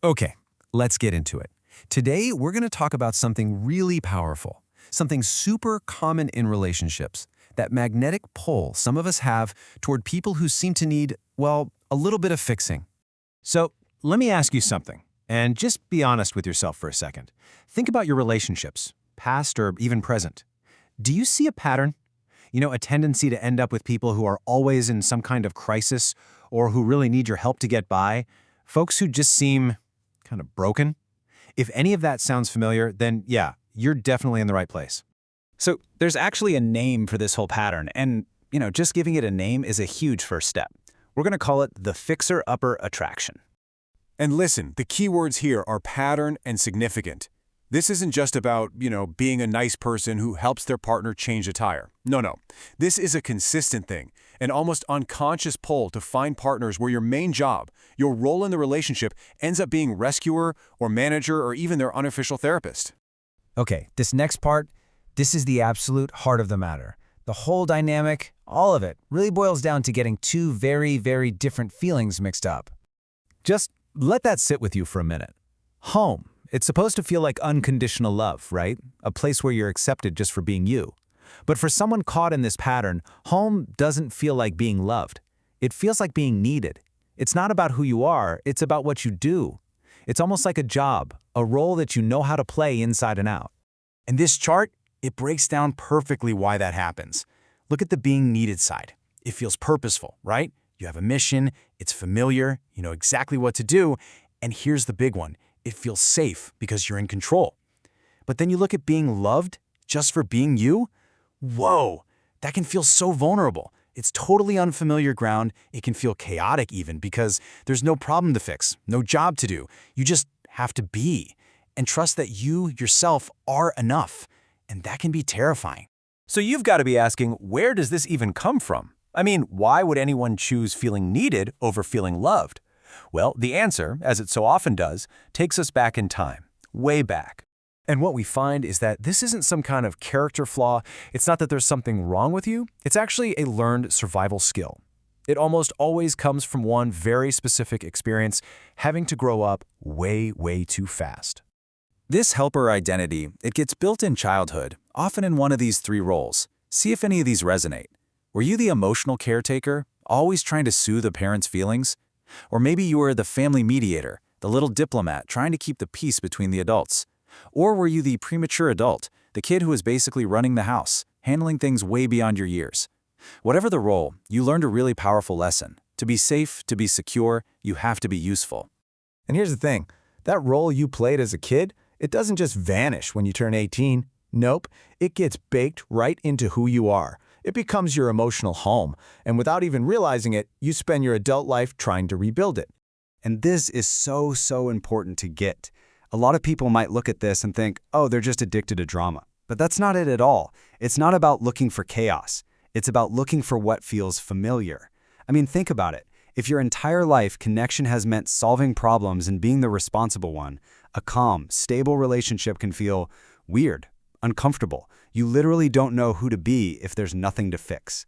Okay, let's get into it. Today, we're going to talk about something really powerful, something super common in relationships, that magnetic pull some of us have toward people who seem to need, well, a little bit of fixing. So let me ask you something, and just be honest with yourself for a second. Think about your relationships, past or even present. Do you see a pattern? A tendency to end up with people who are always in some kind of crisis or who really need your help to get by? Folks who just seem kind of broken? If any of that sounds familiar, then yeah, you're definitely in the right place. So there's actually a name for this whole pattern, and just giving it a name is a huge first step. We're going to call it the fixer-upper attraction. And listen, the key words here are pattern and significant. This isn't just about, being a nice person who helps their partner change a tire. No. This is a consistent thing, an almost unconscious pull to find partners where your main job, your role in the relationship, ends up being rescuer or manager or even their unofficial therapist. Okay, this next part, this is the absolute heart of the matter. The whole dynamic, all of it, really boils down to getting two very, very different feelings mixed up. Just let that sit with you for a minute. Home. It's supposed to feel like unconditional love, right? A place where you're accepted just for being you. But for someone caught in this pattern, home doesn't feel like being loved. It feels like being needed. It's not about who you are, it's about what you do. It's almost like a job, a role that you know how to play inside and out. And this chart, it breaks down perfectly why that happens. Look at the being needed side. It feels purposeful, right? You have a mission, it's familiar, you know exactly what to do, and here's the big one. It feels safe because you're in control. But then you look at being loved just for being you. Whoa, that can feel so vulnerable. It's totally unfamiliar ground. It can feel chaotic even because there's no problem to fix, no job to do. You just have to be and trust that you yourself are enough. And that can be terrifying. So you've got to be asking, where does this even come from? I mean, why would anyone choose feeling needed over feeling loved? Well, the answer, as it so often does, takes us back in time, way back. And what we find is that this isn't some kind of character flaw. It's not that there's something wrong with you. It's actually a learned survival skill. It almost always comes from one very specific experience, having to grow up way, way too fast. This helper identity, it gets built in childhood, often in one of these three roles. See if any of these resonate. Were you the emotional caretaker, always trying to soothe a parent's feelings? Or maybe you were the family mediator, the little diplomat trying to keep the peace between the adults. Or were you the premature adult, the kid who was basically running the house, handling things way beyond your years? Whatever the role, you learned a really powerful lesson. To be safe, to be secure, you have to be useful. And here's the thing, that role you played as a kid, it doesn't just vanish when you turn 18. Nope, it gets baked right into who you are. It becomes your emotional home, and without even realizing it, you spend your adult life trying to rebuild it. And this is so important to get. A lot of people might look at this and think, oh, they're just addicted to drama. But that's not it at all. It's not about looking for chaos. It's about looking for what feels familiar. I mean, think about it. If your entire life connection has meant solving problems and being the responsible one, a calm, stable relationship can feel weird, uncomfortable. You literally don't know who to be if there's nothing to fix.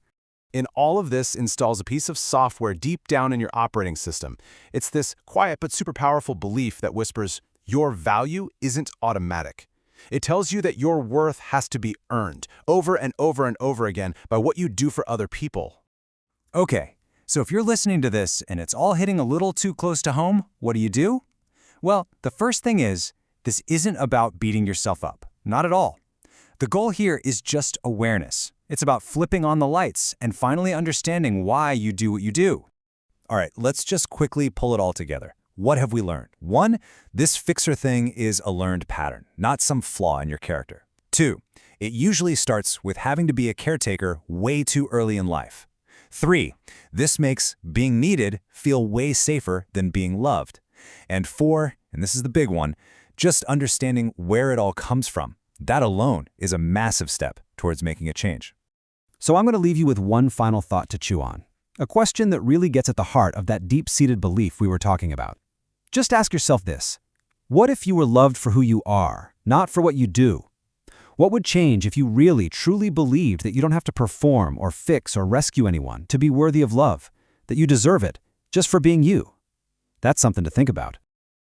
In all of this installs a piece of software deep down in your operating system. It's this quiet but super powerful belief that whispers, your value isn't automatic. It tells you that your worth has to be earned over and over and over again by what you do for other people. Okay, so if you're listening to this and it's all hitting a little too close to home, what do? Well, the first thing is, this isn't about beating yourself up. Not at all. The goal here is just awareness. It's about flipping on the lights and finally understanding why you do what you do. All right, let's just quickly pull it all together. What have we learned? 1, this fixer thing is a learned pattern, not some flaw in your character. 2, it usually starts with having to be a caretaker way too early in life. 3, this makes being needed feel way safer than being loved. And 4, and this is the big one, just understanding where it all comes from. That alone is a massive step towards making a change. So I'm going to leave you with one final thought to chew on. A question that really gets at the heart of that deep-seated belief we were talking about. Just ask yourself this. What if you were loved for who you are, not for what you do? What would change if you really, truly believed that you don't have to perform or fix or rescue anyone to be worthy of love, that you deserve it just for being you? That's something to think about.